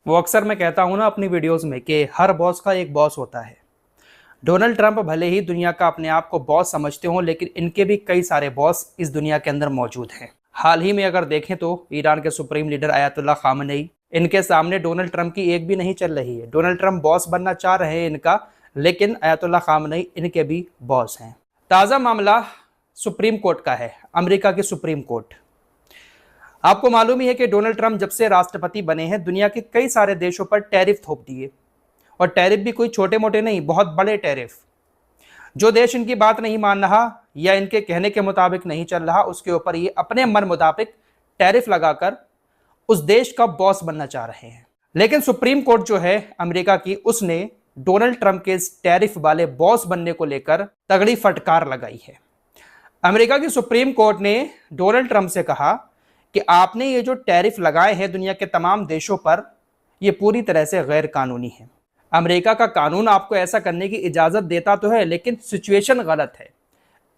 वो अक्सर मैं कहता हूं ना अपनी वीडियोस में कि हर बॉस का एक बॉस होता है। डोनाल्ड ट्रंप भले ही दुनिया का अपने आप को बॉस समझते हों, लेकिन इनके भी कई सारे बॉस इस दुनिया के अंदर मौजूद हैं। हाल ही में अगर देखें तो ईरान के सुप्रीम लीडर अयातुल्ला खामनेई, इनके सामने डोनाल्ड ट्रंप की एक भी नहीं चल रही है। डोनाल्ड ट्रंप बॉस बनना चाह रहे हैं इनका, लेकिन अयातुल्ला खामनेई इनके भी बॉस हैं। ताज़ा मामला सुप्रीम कोर्ट का है, अमेरिका की सुप्रीम कोर्ट। आपको मालूम ही है कि डोनाल्ड ट्रंप जब से राष्ट्रपति बने हैं, दुनिया के कई सारे देशों पर टैरिफ थोप दिए, और टैरिफ भी कोई छोटे मोटे नहीं, बहुत बड़े टैरिफ। जो देश इनकी बात नहीं मान रहा या इनके कहने के मुताबिक नहीं चल रहा, उसके ऊपर ये अपने मन मुताबिक टैरिफ लगाकर उस देश का बॉस बनना चाह रहे हैं। लेकिन सुप्रीम कोर्ट जो है अमेरिका की, उसने डोनाल्ड ट्रंप के इस टैरिफ वाले बॉस बनने को लेकर तगड़ी फटकार लगाई है। अमेरिका की सुप्रीम कोर्ट ने डोनाल्ड ट्रंप से कहा कि आपने ये जो टैरिफ लगाए हैं दुनिया के तमाम देशों पर, ये पूरी तरह से गैर कानूनी है। अमेरिका का कानून आपको ऐसा करने की इजाजत देता तो है, लेकिन सिचुएशन गलत है।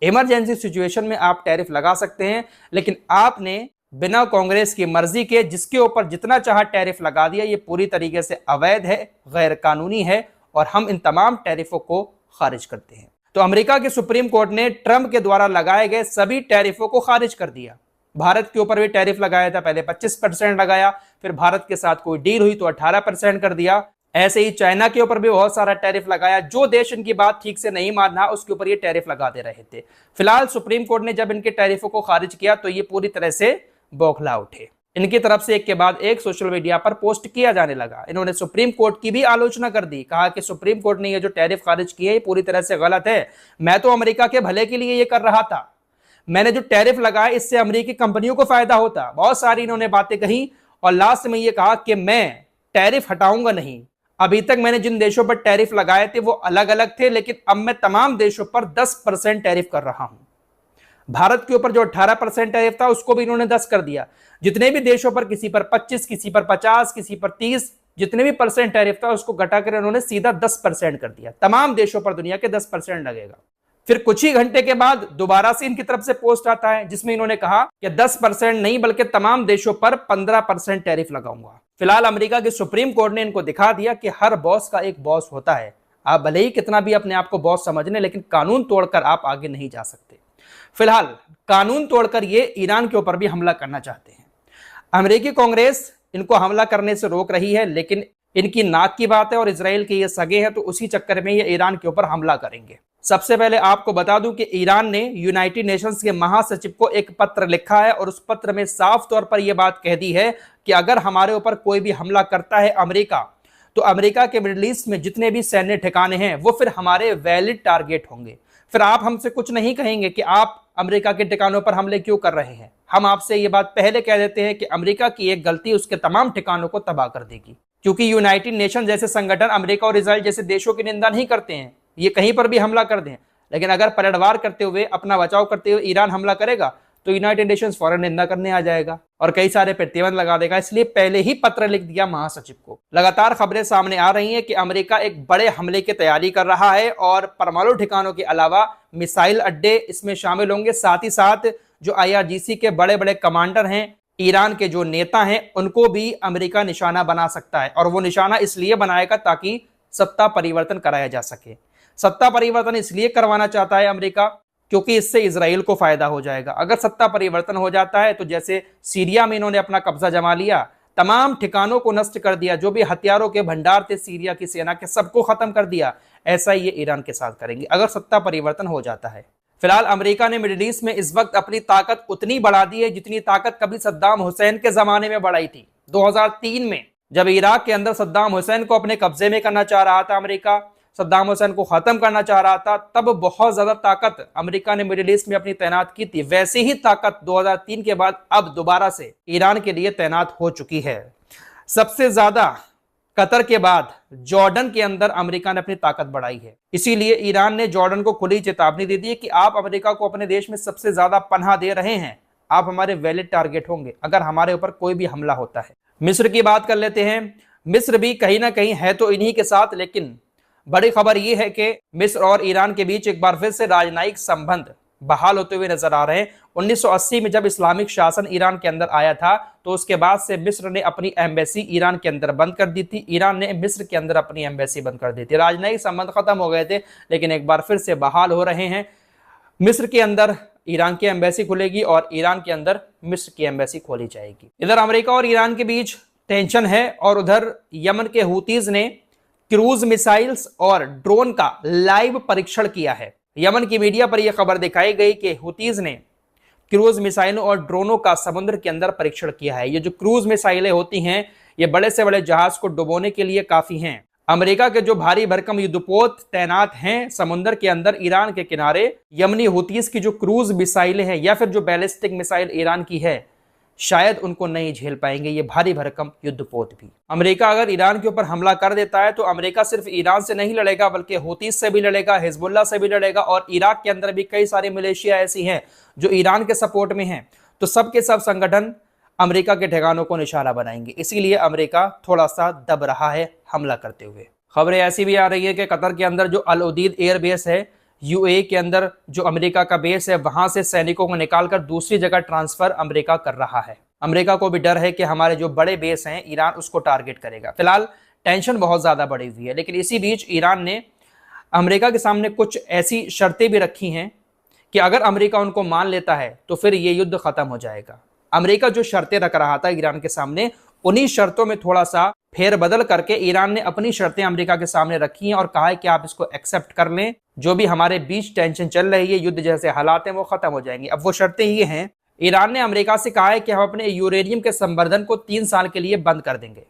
इमरजेंसी सिचुएशन में आप टैरिफ लगा सकते हैं, लेकिन आपने बिना कांग्रेस की मर्जी के जिसके ऊपर जितना चाहा टैरिफ लगा दिया। ये पूरी तरीके से अवैध है, गैर कानूनी है, और हम इन तमाम टैरिफों को खारिज करते हैं। तो अमेरिका की सुप्रीम कोर्ट ने ट्रंप के द्वारा लगाए गए सभी टैरिफों को खारिज कर दिया। भारत के ऊपर भी टैरिफ लगाया था, पहले 25% लगाया, फिर भारत के साथ कोई डील हुई तो 18% कर दिया। ऐसे ही चाइना के ऊपर भी बहुत सारा टैरिफ लगाया। जो देश इनकी बात ठीक से नहीं मान रहा, उसके ऊपर ये टैरिफ लगा दे रहे थे। फिलहाल सुप्रीम कोर्ट ने जब इनके टैरिफों को खारिज किया तो ये पूरी तरह से बौखला उठे। इनकी तरफ से एक के बाद एक सोशल मीडिया पर पोस्ट किया जाने लगा। इन्होंने सुप्रीम कोर्ट की भी आलोचना कर दी, कहा कि सुप्रीम कोर्ट ने ये जो टैरिफ खारिज किए ये पूरी तरह से गलत है। मैं तो अमेरिका के भले के लिए ये कर रहा था, मैंने जो टैरिफ लगाया इससे अमेरिकी कंपनियों को फायदा होता। बहुत सारी इन्होंने बातें कही, और लास्ट में ये कहा कि मैं टैरिफ हटाऊंगा नहीं। अभी तक मैंने जिन देशों पर टैरिफ लगाए थे वो अलग अलग थे, लेकिन अब मैं तमाम देशों पर 10% टैरिफ कर रहा हूं। भारत के ऊपर जो 18% टैरिफ था उसको भी इन्होंने 10 कर दिया। जितने भी देशों पर, किसी पर 25, किसी पर 50, किसी पर 30, जितने भी परसेंट टैरिफ था उसको घटाकर इन्होंने सीधा 10% कर दिया। तमाम देशों पर दुनिया के 10% लगेगा। फिर कुछ ही घंटे के बाद दोबारा से इनकी तरफ से पोस्ट आता है जिसमें इन्होंने कहा कि 10% नहीं बल्कि तमाम देशों पर 15% टैरिफ लगाऊंगा। फिलहाल अमेरिका की सुप्रीम कोर्ट ने इनको दिखा दिया कि हर बॉस का एक बॉस होता है। आप भले ही कितना भी अपने आप को बॉस समझ लें, लेकिन कानून तोड़कर आप आगे नहीं जा सकते। फिलहाल कानून तोड़कर ये ईरान के ऊपर भी हमला करना चाहते हैं। अमेरिकी कांग्रेस इनको हमला करने से रोक रही है, लेकिन इनकी नाक की बात है और इजराइल के ये सगे हैं, तो उसी चक्कर में ये ईरान के ऊपर हमला करेंगे। सबसे पहले आपको बता दूं कि ईरान ने यूनाइटेड नेशंस के महासचिव को एक पत्र लिखा है, और उस पत्र में साफ तौर पर यह बात कह दी है कि अगर हमारे ऊपर कोई भी हमला करता है अमेरिका, तो अमेरिका के मिडिल ईस्ट में जितने भी सैन्य ठिकाने हैं वो फिर हमारे वैलिड टारगेट होंगे। फिर आप हमसे कुछ नहीं कहेंगे कि आप अमेरिका के ठिकानों पर हमले क्यों कर रहे हैं। हम आपसे ये बात पहले कह देते हैं कि अमेरिका की एक गलती उसके तमाम ठिकानों को तबाह कर देगी, क्योंकि यूनाइटेड नेशन जैसे संगठन अमेरिका और इजराइल जैसे देशों की निंदा नहीं करते हैं। ये कहीं पर भी हमला कर दें, लेकिन अगर पलटवार करते हुए, अपना बचाव करते हुए ईरान हमला करेगा तो यूनाइटेड नेशंस फौरन निंदा करने आ जाएगा और कई सारे प्रतिबंध लगा देगा। इसलिए पहले ही पत्र लिख दिया महासचिव को। लगातार खबरें सामने आ रही हैं कि अमेरिका एक बड़े हमले की तैयारी कर रहा है, और परमाणु ठिकानों के अलावा मिसाइल अड्डे इसमें शामिल होंगे। साथ ही साथ जो IRGC के बड़े बड़े कमांडर हैं, ईरान के जो नेता हैं, उनको भी अमेरिका निशाना बना सकता है। और वो निशाना इसलिए बनाएगा ताकि सत्ता परिवर्तन कराया जा सके। सत्ता परिवर्तन इसलिए करवाना चाहता है अमेरिका क्योंकि इससे इजराइल को फायदा हो जाएगा। अगर सत्ता परिवर्तन हो जाता है तो जैसे सीरिया में इन्होंने अपना कब्जा जमा लिया, तमाम ठिकानों को नष्ट कर दिया, जो भी हथियारों के भंडार थे सीरिया की सेना के, सबको खत्म कर दिया, ऐसा ही ये ईरान के साथ करेंगे अगर सत्ता परिवर्तन हो जाता है। फिलहाल अमेरिका ने मिडिल ईस्ट में इस वक्त अपनी ताकत उतनी बढ़ा दी है जितनी ताकत कभी सद्दाम हुसैन के जमाने में बढ़ाई थी। 2003 में जब इराक के अंदर सद्दाम हुसैन को अपने कब्जे में करना चाह रहा था अमेरिका, सद्दाम हुसैन को खत्म करना चाह रहा था, तब बहुत ज्यादा ताकत अमेरिका ने मिडिल ईस्ट में अपनी तैनात की थी। वैसी ही ताकत 2003 के बाद अब दोबारा से ईरान के लिए तैनात हो चुकी है। सबसे ज्यादा कतर के बाद जॉर्डन के अंदर अमेरिका ने अपनी ताकत बढ़ाई है। इसीलिए ईरान ने जॉर्डन को खुली चेतावनी दे दी है कि आप अमेरिका को अपने देश में सबसे ज्यादा पनाह दे रहे हैं, आप हमारे वैलिड टारगेट होंगे अगर हमारे ऊपर कोई भी हमला होता है। मिस्र की बात कर लेते हैं। मिस्र भी कहीं ना कहीं है तो इन्हीं के साथ, लेकिन बड़ी खबर यह है कि मिस्र और ईरान के बीच एक बार फिर से राजनयिक संबंध बहाल होते हुए नजर आ रहे हैं। 1980 में जब इस्लामिक शासन ईरान के अंदर आया था तो उसके बाद से मिस्र ने अपनी एम्बेसी ईरान के अंदर बंद कर दी थी, ईरान ने मिस्र के अंदर अपनी एम्बेसी बंद कर दी थी। राजनयिक संबंध खत्म हो गए थे, लेकिन एक बार फिर से बहाल हो रहे हैं। मिस्र के अंदर ईरान की एम्बेसी खुलेगी और ईरान के अंदर मिस्र की एम्बेसी खोली जाएगी। इधर अमेरिका और ईरान के बीच टेंशन है और उधर यमन के हूतीज ने क्रूज मिसाइल्स और ड्रोन का लाइव परीक्षण किया है। यमन की मीडिया पर यह खबर दिखाई गई कि हूतीज ने क्रूज मिसाइलों और ड्रोनों का समुद्र के अंदर परीक्षण किया है। ये जो क्रूज मिसाइलें होती हैं ये बड़े से बड़े जहाज को डुबोने के लिए काफी हैं। अमेरिका के जो भारी भरकम युद्धपोत तैनात हैं समुद्र के अंदर ईरान के किनारे, यमनी हूतीज की जो क्रूज मिसाइलें हैं या फिर जो बैलिस्टिक मिसाइल ईरान की है शायद उनको नहीं झेल पाएंगे ये भारी भरकम युद्धपोत भी। अमेरिका अगर ईरान के ऊपर हमला कर देता है तो अमेरिका सिर्फ ईरान से नहीं लड़ेगा बल्कि हूतीज से भी लड़ेगा, हिजबुल्लाह से भी लड़ेगा और इराक के अंदर भी कई सारी मिलिशिया ऐसी हैं जो ईरान के सपोर्ट में हैं। तो सब के सब संगठन अमेरिका के ठिकानों को निशाना बनाएंगे, इसीलिए अमेरिका थोड़ा सा दब रहा है हमला करते हुए। खबरें ऐसी भी आ रही है कि कतर के अंदर जो अल उदीद एयरबेस है, यूएई के अंदर जो अमेरिका का बेस है, वहां से सैनिकों को निकालकर दूसरी जगह ट्रांसफर अमेरिका कर रहा है। अमेरिका को भी डर है कि हमारे जो बड़े बेस हैं ईरान उसको टारगेट करेगा। फिलहाल टेंशन बहुत ज्यादा बढ़ी हुई है, लेकिन इसी बीच ईरान ने अमेरिका के सामने कुछ ऐसी शर्तें भी रखी हैं कि अगर अमेरिका उनको मान लेता है तो फिर ये युद्ध खत्म हो जाएगा। अमेरिका जो शर्तें रख रहा था ईरान के सामने, उन्हीं शर्तों में थोड़ा सा फेरबदल करके ईरान ने अपनी शर्तें अमेरिका के सामने रखी हैं और कहा है कि आप इसको एक्सेप्ट कर लें, जो भी हमारे बीच टेंशन चल रही है, युद्ध जैसे हालात हैं वो खत्म हो जाएंगे। अब वो शर्तें ये हैं, ईरान ने अमेरिका से कहा है कि हम अपने यूरेनियम के संवर्धन को 3 साल के लिए बंद कर देंगे।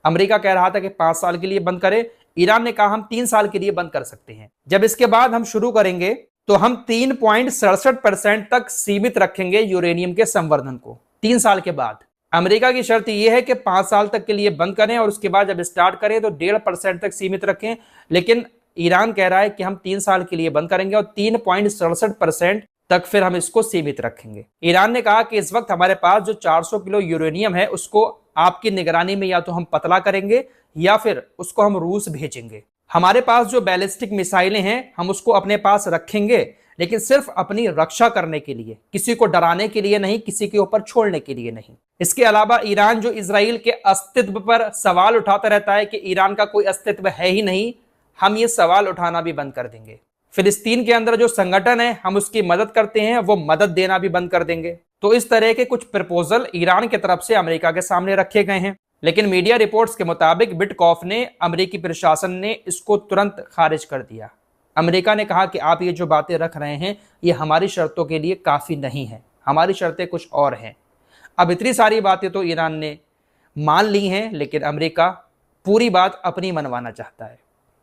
अमेरिका कह रहा था कि 5 साल के लिए बंद करें, ईरान ने कहा हम 3 साल के लिए बंद कर सकते हैं। जब इसके बाद हम शुरू करेंगे तो हम 3.67% तक सीमित रखेंगे यूरेनियम के संवर्धन को 3 साल के बाद। अमेरिका की शर्त यह है कि 5 साल तक के लिए बंद करें और उसके बाद जब स्टार्ट करें तो 1.5% तक सीमित रखें, लेकिन ईरान कह रहा है कि हम 3 साल के लिए बंद करेंगे और 3.67% तक फिर हम इसको सीमित रखेंगे। ईरान ने कहा कि इस वक्त हमारे पास जो 400 किलो यूरेनियम है उसको आपकी निगरानी में या तो हम पतला करेंगे या फिर उसको हम रूस भेजेंगे। हमारे पास जो बैलिस्टिक मिसाइलें हैं हम उसको अपने पास रखेंगे, लेकिन सिर्फ अपनी रक्षा करने के लिए, किसी को डराने के लिए नहीं, किसी के ऊपर छोड़ने के लिए नहीं। इसके अलावा ईरान जो इजराइल के अस्तित्व पर सवाल उठाता रहता है कि ईरान का कोई अस्तित्व है ही नहीं, हम ये सवाल उठाना भी बंद कर देंगे। फिलिस्तीन के अंदर जो संगठन है हम उसकी मदद करते हैं, वो मदद देना भी बंद कर देंगे। तो इस तरह के कुछ प्रपोजल ईरान की तरफ से अमेरिका के सामने रखे गए हैं, लेकिन मीडिया रिपोर्ट्स के मुताबिक विटकॉफ ने, अमेरिकी प्रशासन ने इसको तुरंत खारिज कर दिया। अमेरिका ने कहा कि आप ये जो बातें रख रहे हैं ये हमारी शर्तों के लिए काफ़ी नहीं है, हमारी शर्तें कुछ और हैं। अब इतनी सारी बातें तो ईरान ने मान ली हैं, लेकिन अमेरिका पूरी बात अपनी मनवाना चाहता है,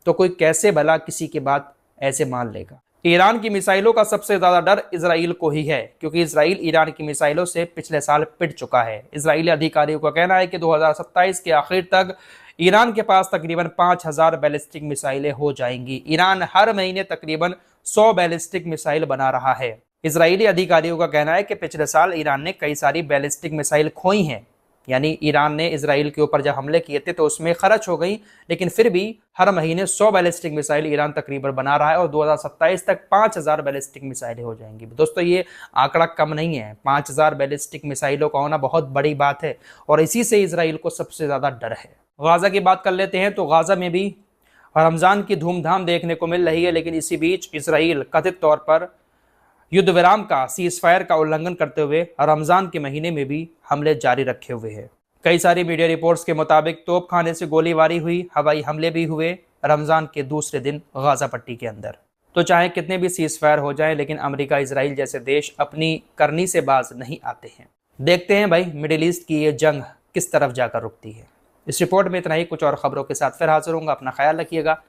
तो कोई कैसे भला किसी की बात ऐसे मान लेगा। ईरान की मिसाइलों का सबसे ज्यादा डर इजराइल को ही है, क्योंकि इजराइल ईरान की मिसाइलों से पिछले साल पिट चुका है। इजरायली अधिकारियों का कहना है कि 2027 के आखिर तक ईरान के पास तकरीबन 5000 बैलिस्टिक मिसाइलें हो जाएंगी। ईरान हर महीने तकरीबन 100 बैलिस्टिक मिसाइल बना रहा है। इजरायली अधिकारियों का कहना है कि पिछले साल ईरान ने कई सारी बैलिस्टिक मिसाइल खोई हैं, यानी ईरान ने इजराइल के ऊपर जब हमले किए थे तो उसमें खर्च हो गई, लेकिन फिर भी हर महीने 100 बैलिस्टिक मिसाइल ईरान तकरीबन बना रहा है और 2027 तक 5000 बैलिस्टिक मिसाइलें हो जाएंगी। दोस्तों ये आंकड़ा कम नहीं है, 5000 बैलिस्टिक मिसाइलों का होना बहुत बड़ी बात है और इसी से इजराइल को सबसे ज़्यादा डर है। गाज़ा की बात कर लेते हैं तो गाज़ा में भी रमज़ान की धूमधाम देखने को मिल रही है, लेकिन इसी बीच इजराइल कथित तौर पर युद्ध विराम का, सीज फायर का उल्लंघन करते हुए रमजान के महीने में भी हमले जारी रखे हुए हैं। कई सारी मीडिया रिपोर्ट्स के मुताबिक तोपखाने से गोलीबारी हुई, हवाई हमले भी हुए रमजान के दूसरे दिन गाजा पट्टी के अंदर। तो चाहे कितने भी सीज फायर हो जाए, लेकिन अमेरिका इजराइल जैसे देश अपनी करनी से बाज नहीं आते हैं। देखते हैं भाई मिडिल ईस्ट की ये जंग किस तरफ जाकर रुकती है। इस रिपोर्ट में इतना ही, कुछ और खबरों के साथ फिर हाजिर होऊंगा। अपना ख्याल रखिएगा।